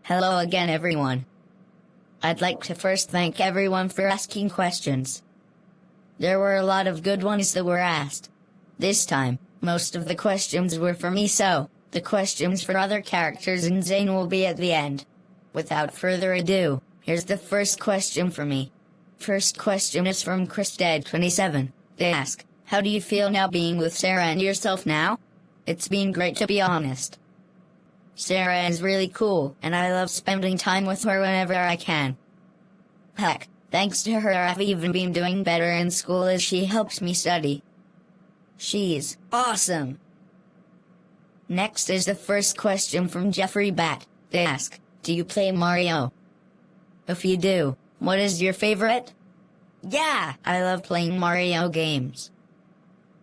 Hello again, everyone. I'd like to first thank everyone for asking questions. There were a lot of good ones that were asked. This time, most of the questions were for me, so the questions for other characters in Zayn will be at the end. Without further ado, here's the first question for me. First question is from ChrisDead27. They ask, how do you feel now being with Sarah and yourself now? It's been great, to be honest. Sarah is really cool, and I love spending time with her whenever I can. Heck, thanks to her I've even been doing better in school as she helps me study. She's awesome. Next is the first question from Jeffrey Bat. They ask, do you play Mario? If you do, what is your favorite? Yeah, I love playing Mario games.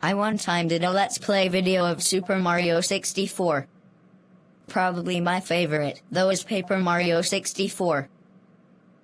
I one time did a Let's Play video of Super Mario 64. Probably my favorite, though, is Paper Mario 64.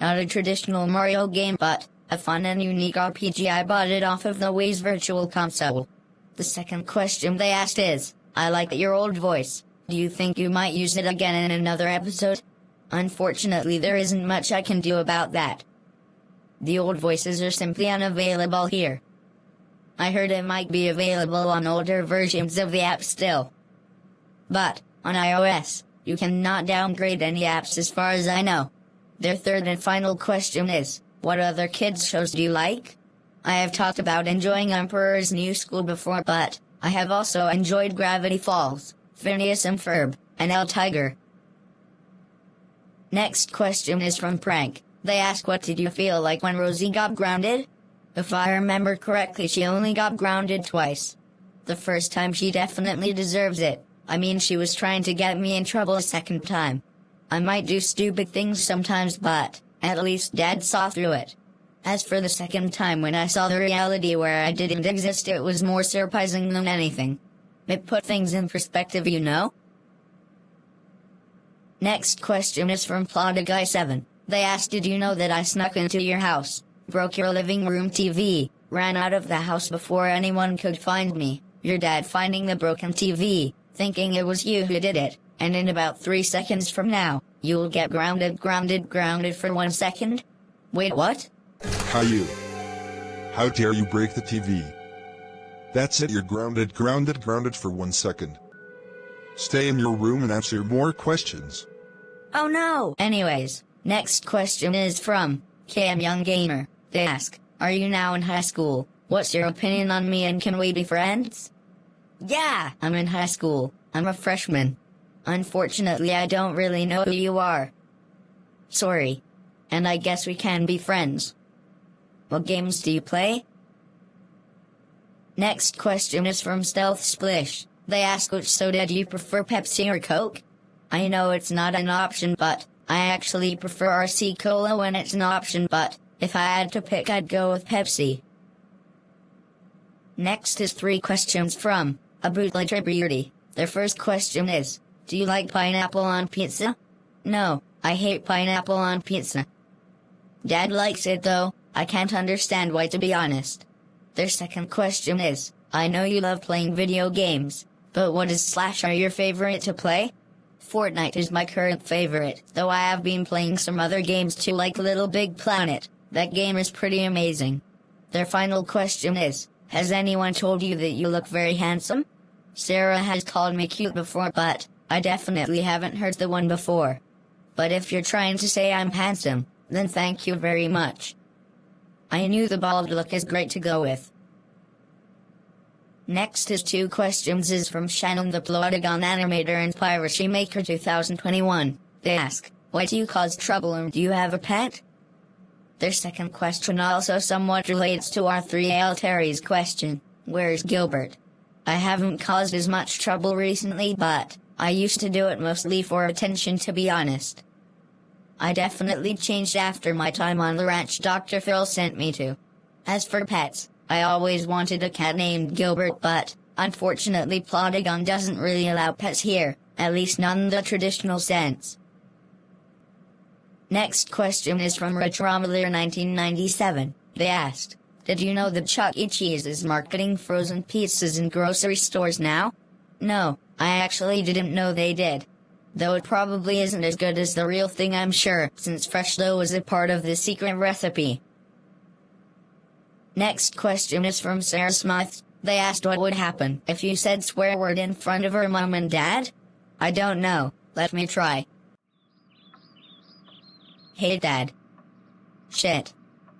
Not a traditional Mario game, but a fun and unique RPG. I bought it off of the Wii's Virtual Console. The second question they asked is, I like your old voice. Do you think you might use it again in another episode? Unfortunately, there isn't much I can do about that. The old voices are simply unavailable here. I heard it might be available on older versions of the app still. But on iOS, you cannot downgrade any apps as far as I know. Their third and final question is, what other kids shows do you like? I have talked about enjoying Emperor's New School before, but I have also enjoyed Gravity Falls, Phineas and Ferb, and El Tiger. Next question is from Prank. They ask, what did you feel like when Rosie got grounded? If I remember correctly, she only got grounded twice. The first time she definitely deserves it. I mean, she was trying to get me in trouble a second time. I might do stupid things sometimes, but at least Dad saw through it. As for the second time, when I saw the reality where I didn't exist, it was more surprising than anything. It put things in perspective, you know? Next question is from Plodiguy7. They asked, did you know that I snuck into your house, broke your living room TV, ran out of the house before anyone could find me, your dad finding the broken TV, thinking it was you who did it, and in about 3 seconds from now, you'll get grounded for 1 second? Wait, what? Caillou. How dare you break the TV? That's it, you're grounded for 1 second. Stay in your room and answer more questions. Oh no! Anyways, next question is from Cam Young Gamer. They ask, are you now in high school? What's your opinion on me and can we be friends? Yeah, I'm in high school. I'm a freshman. Unfortunately, I don't really know who you are. Sorry. And I guess we can be friends. What games do you play? Next question is from Stealth Splish. They ask, which soda do you prefer, Pepsi or Coke? I know it's not an option, but I actually prefer RC Cola when it's an option, but if I had to pick, I'd go with Pepsi. Next is 3 questions from a bootlegger beauty. Their first question is, do you like pineapple on pizza? No, I hate pineapple on pizza. Dad likes it though, I can't understand why, to be honest. Their second question is, I know you love playing video games, but what is / are your favorite to play? Fortnite is my current favorite, though I have been playing some other games too, like Little Big Planet. That game is pretty amazing. Their final question is, has anyone told you that you look very handsome? Sarah has called me cute before, but I definitely haven't heard the one before. But if you're trying to say I'm handsome, then thank you very much. I knew the bald look is great to go with. Next is 2 questions is from Shannon the Plotagon Animator and Piracy Maker 2021. They ask, why do you cause trouble and do you have a pet? Their second question also somewhat relates to our 3AL Terry's question, where's Gilbert? I haven't caused as much trouble recently, but I used to do it mostly for attention, to be honest. I definitely changed after my time on the ranch Dr. Phil sent me to. As for pets, I always wanted a cat named Gilbert, but unfortunately Plotagon doesn't really allow pets here, at least not in the traditional sense. Next question is from Retrometer 1997. They asked, did you know that Chuck E. Cheese is marketing frozen pizzas in grocery stores now? No, I actually didn't know they did. Though it probably isn't as good as the real thing, I'm sure, since fresh dough was a part of the secret recipe. Next question is from Sarah Smith. They asked what would happen if you said swear word in front of her mom and dad? I don't know. Let me try. Hey Dad. Shit.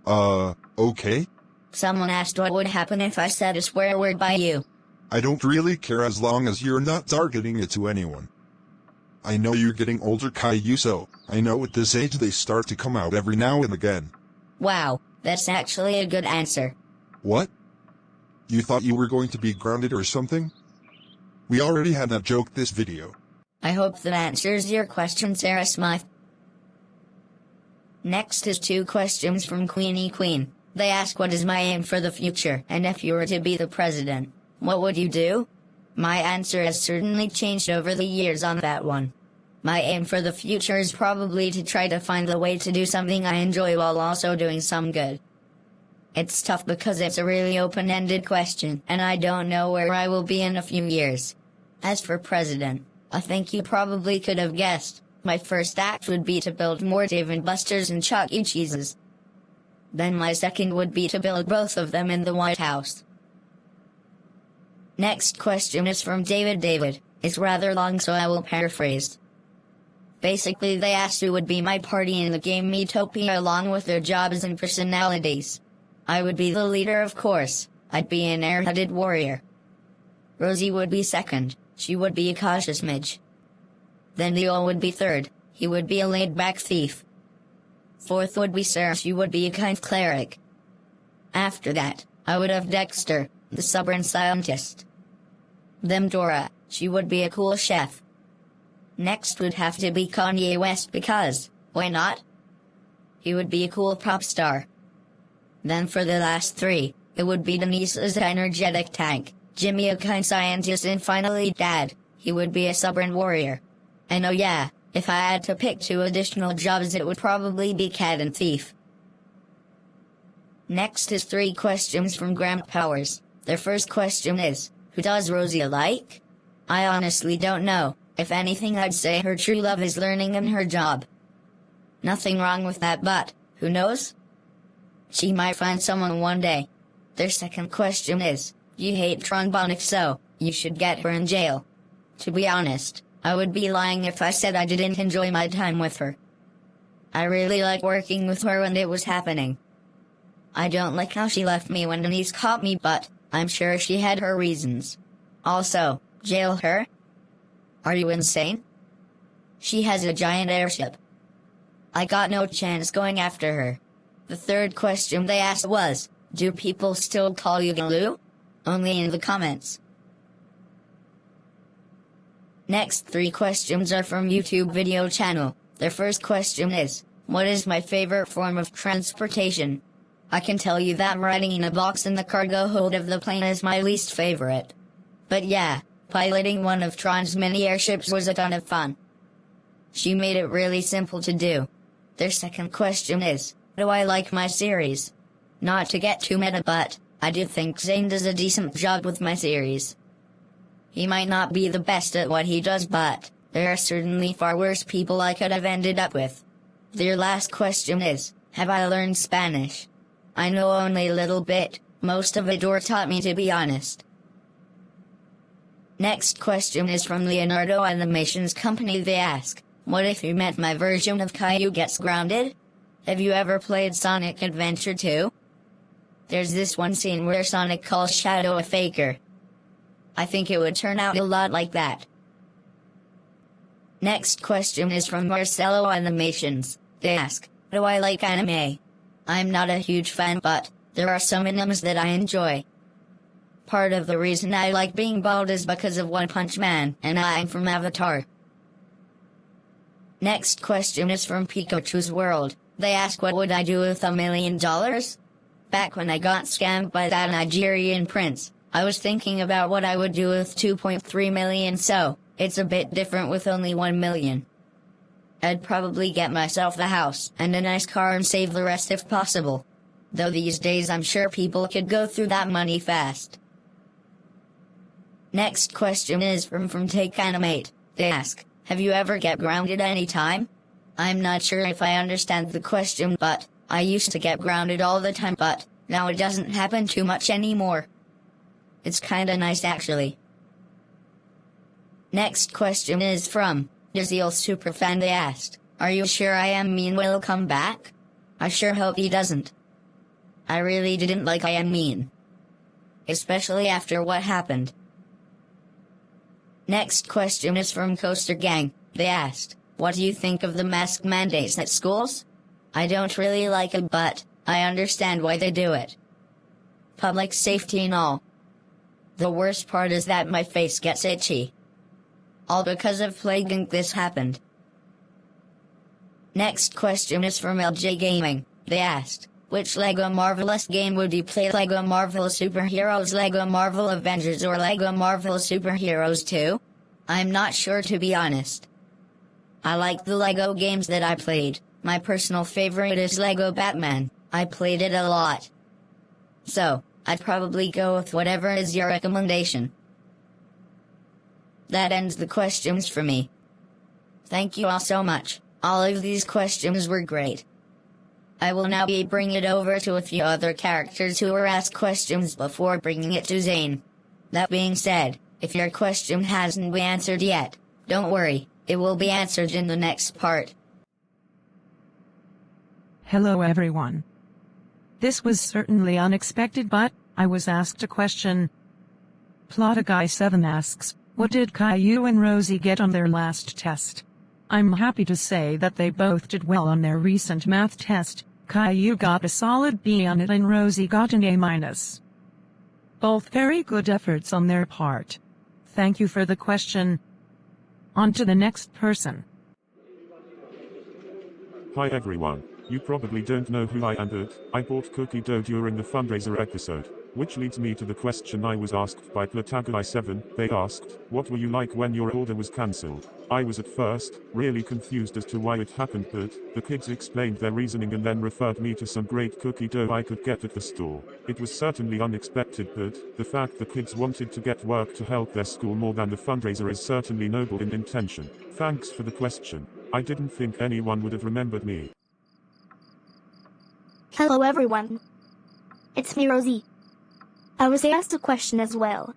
Okay? Someone asked what would happen if I said a swear word by you. I don't really care as long as you're not targeting it to anyone. I know you're getting older, Caillou, so I know at this age they start to come out every now and again. Wow, that's actually a good answer. What? You thought you were going to be grounded or something? We already had that joke this video. I hope that answers your question, Sarah Smith. Next is 2 questions from Queenie Queen. They ask what is my aim for the future, and if you were to be the president, what would you do? My answer has certainly changed over the years on that one. My aim for the future is probably to try to find a way to do something I enjoy while also doing some good. It's tough because it's a really open-ended question, and I don't know where I will be in a few years. As for president, I think you probably could have guessed. My first act would be to build more Dave & Buster's and Chuck E. Cheese's. Then my second would be to build both of them in the White House. Next question is from David. It's rather long, so I will paraphrase. Basically, they asked who would be my party in the game Metopia along with their jobs and personalities. I would be the leader, of course. I'd be an air-headed warrior. Rosie would be second. She would be a cautious midge. Then Leo would be third. He would be a laid-back thief. Fourth would be Sarah. She would be a kind cleric. After that, I would have Dexter, the stubborn scientist. Then Dora. She would be a cool chef. Next would have to be Kanye West because, why not? He would be a cool pop star. Then for the last 3, it would be Denise as an energetic tank, Jimmy a kind scientist, and finally Dad. He would be a stubborn warrior. And oh yeah, if I had to pick 2 additional jobs, it would probably be cat and thief. Next is 3 questions from Grant Powers. Their first question is, who does Rosie like? I honestly don't know. If anything, I'd say her true love is learning and her job. Nothing wrong with that, but, who knows? She might find someone one day. Their second question is, you hate trombonics, so you should get her in jail. To be honest, I would be lying if I said I didn't enjoy my time with her. I really liked working with her when it was happening. I don't like how she left me when Denise caught me, but I'm sure she had her reasons. Also, jail her? Are you insane? She has a giant airship. I got no chance going after her. The third question they asked was, do people still call you Caillou? Only in the comments. Next 3 questions are from YouTube video channel. Their first question is, what is my favorite form of transportation? I can tell you that riding in a box in the cargo hold of the plane is my least favorite. But yeah, piloting one of Tron's mini airships was a ton of fun. She made it really simple to do. Their second question is, do I like my series? Not to get too meta, but I do think Zayn does a decent job with my series. He might not be the best at what he does, but there are certainly far worse people I could have ended up with. Their last question is, have I learned Spanish? I know only a little bit, most of it Dora taught me, to be honest. Next question is from Leonardo Animations Company. They ask, what if you met my version of Caillou gets grounded? Have you ever played Sonic Adventure 2? There's this one scene where Sonic calls Shadow a faker. I think it would turn out a lot like that. Next question is from Marcelo Animations. They ask, do I like anime? I'm not a huge fan, but there are some animes that I enjoy. Part of the reason I like being bald is because of One Punch Man, and I'm from Avatar. Next question is from Pikachu's World. They ask, what would I do with $1 million? Back when I got scammed by that Nigerian prince, I was thinking about what I would do with 2.3 million, so it's a bit different with only 1 million. I'd probably get myself a house and a nice car and save the rest if possible. Though these days I'm sure people could go through that money fast. Next question is from Take Animate. They ask, Have you ever get grounded any time? I'm not sure if I understand the question, but I used to get grounded all the time, but now it doesn't happen too much anymore. It's kinda nice actually. Next question is from Dizzy Superfan. They asked, are you sure I Am Mean will come back? I sure hope he doesn't. I really didn't like I Am Mean, especially after what happened. Next question is from Coaster Gang. They asked, what do you think of the mask mandates at schools? I don't really like it, but I understand why they do it. Public safety and all. The worst part is that my face gets itchy. All because of plague this happened. Next question is from LJ Gaming. They asked, which LEGO Marvelous game would you play? LEGO Marvel Superheroes, LEGO Marvel Avengers, or LEGO Marvel Superheroes 2? I'm not sure, to be honest. I like the LEGO games that I played. My personal favorite is LEGO Batman. I played it a lot. So, I'd probably go with whatever is your recommendation. That ends the questions for me. Thank you all so much. All of these questions were great. I will now be bringing it over to a few other characters who were asked questions before bringing it to Zayn. That being said, if your question hasn't been answered yet, don't worry, it will be answered in the next part. Hello everyone. This was certainly unexpected, but I was asked a question. Plotaguy7 asks, what did Caillou and Rosie get on their last test? I'm happy to say that they both did well on their recent math test. Caillou got a solid B on it and Rosie got an A-. Both very good efforts on their part. Thank you for the question. On to the next person. Hi everyone. You probably don't know who I am, but I bought cookie dough during the fundraiser episode. Which leads me to the question I was asked by Plotaguy7. They asked, what were you like when your order was cancelled? I was at first really confused as to why it happened, but the kids explained their reasoning and then referred me to some great cookie dough I could get at the store. It was certainly unexpected, but the fact the kids wanted to get work to help their school more than the fundraiser is certainly noble in intention. Thanks for the question. I didn't think anyone would have remembered me. Hello everyone. It's me, Rosie. I was asked a question as well.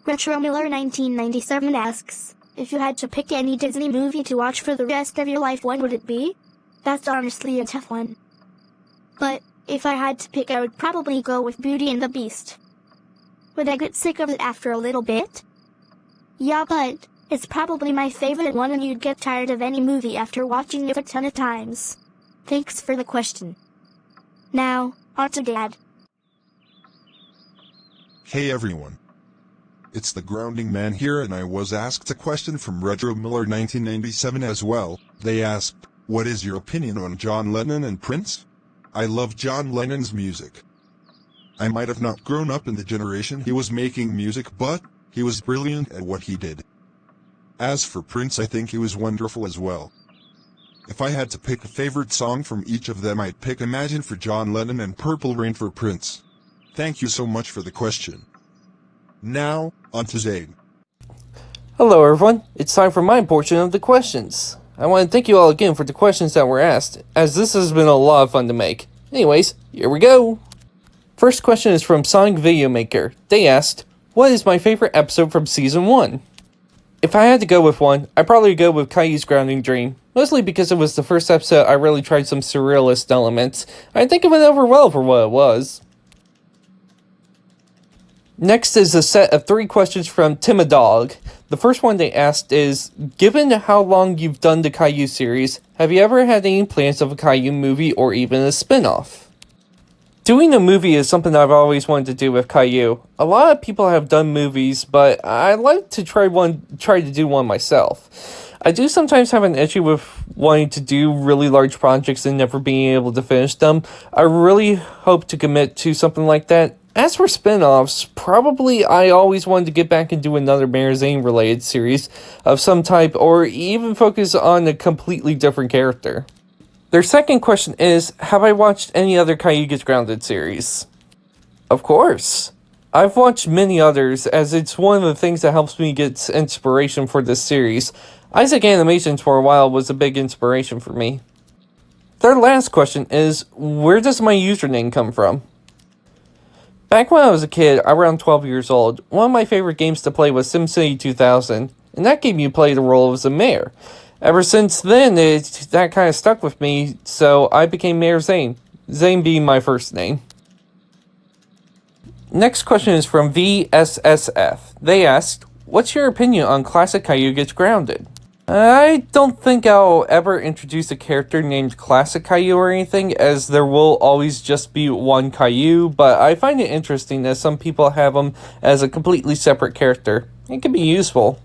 Retro Miller 1997 asks, if you had to pick any Disney movie to watch for the rest of your life, what would it be? That's honestly a tough one. But if I had to pick, I would probably go with Beauty and the Beast. Would I get sick of it after a little bit? Yeah, but it's probably my favorite one and you'd get tired of any movie after watching it a ton of times. Thanks for the question. Now, on to Dad. Hey everyone. It's the Grounding Man here, and I was asked a question from Retro Miller 1997 as well. They asked, what is your opinion on John Lennon and Prince? I love John Lennon's music. I might have not grown up in the generation he was making music, but he was brilliant at what he did. As for Prince, I think he was wonderful as well. If I had to pick a favorite song from each of them, I'd pick Imagine for John Lennon and Purple Rain for Prince. Thank you so much for the question. Now, on to Zayn. Hello everyone, it's time for my portion of the questions. I want to thank you all again for the questions that were asked, as this has been a lot of fun to make. Anyways, here we go! First question is from Sonic Video Maker. They asked, what is my favorite episode from Season 1? If I had to go with one, I'd probably go with Caillou's Grounding Dream, mostly because it was the first episode I really tried some surrealist elements. I think it went over well for what it was. Next is a set of 3 questions from Timadog. The first one they asked is, given how long you've done the Caillou series, have you ever had any plans of a Caillou movie or even a spin-off? Doing a movie is something I've always wanted to do with Caillou. A lot of people have done movies, but I'd like to try to do one myself. I do sometimes have an issue with wanting to do really large projects and never being able to finish them. I really hope to commit to something like that. As for spin-offs, probably I always wanted to get back and do another Mayor Zayn related series of some type, or even focus on a completely different character. Their second question is, have I watched any other Caillou Gets Grounded series? Of course. I've watched many others, as it's one of the things that helps me get inspiration for this series. Isaac Animations for a while was a big inspiration for me. Their last question is, where does my username come from? Back when I was a kid, around 12 years old, one of my favorite games to play was SimCity 2000, and that game you play the role of the mayor. Ever since then, that kind of stuck with me, so I became Mayor Zayn. Zayn being my first name. Next question is from VSSF. They asked, what's your opinion on Classic Caillou Gets Grounded? I don't think I'll ever introduce a character named Classic Caillou or anything, as there will always just be one Caillou, but I find it interesting that some people have him as a completely separate character. It can be useful.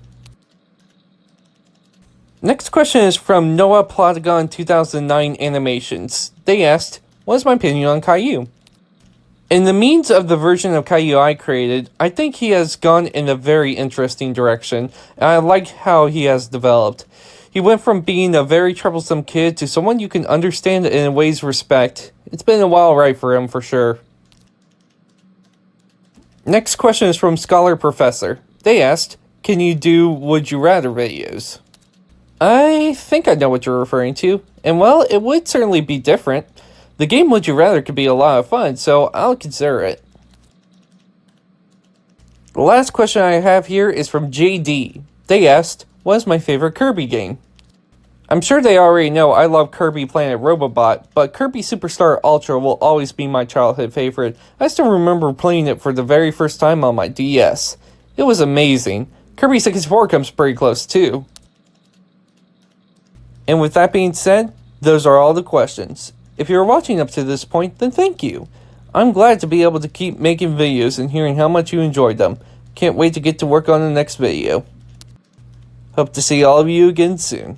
Next question is from Noah Plotagon 2009 Animations. They asked, what is my opinion on Caillou? In the means of the version of Caillou I created, I think he has gone in a very interesting direction, and I like how he has developed. He went from being a very troublesome kid to someone you can understand and in ways respect. It's been a wild ride for him for sure. Next question is from Scholar Professor. They asked, can you do Would You Rather videos? I think I know what you're referring to, and well, it would certainly be different. The game Would You Rather could be a lot of fun, so I'll consider it. The last question I have here is from JD. They asked, what is my favorite Kirby game? I'm sure they already know I love Kirby Planet Robobot, but Kirby Superstar Ultra will always be my childhood favorite. I still remember playing it for the very first time on my DS. It was amazing. Kirby 64 comes pretty close too. And with that being said, those are all the questions. If you're watching up to this point, then thank you. I'm glad to be able to keep making videos and hearing how much you enjoyed them. Can't wait to get to work on the next video. Hope to see all of you again soon.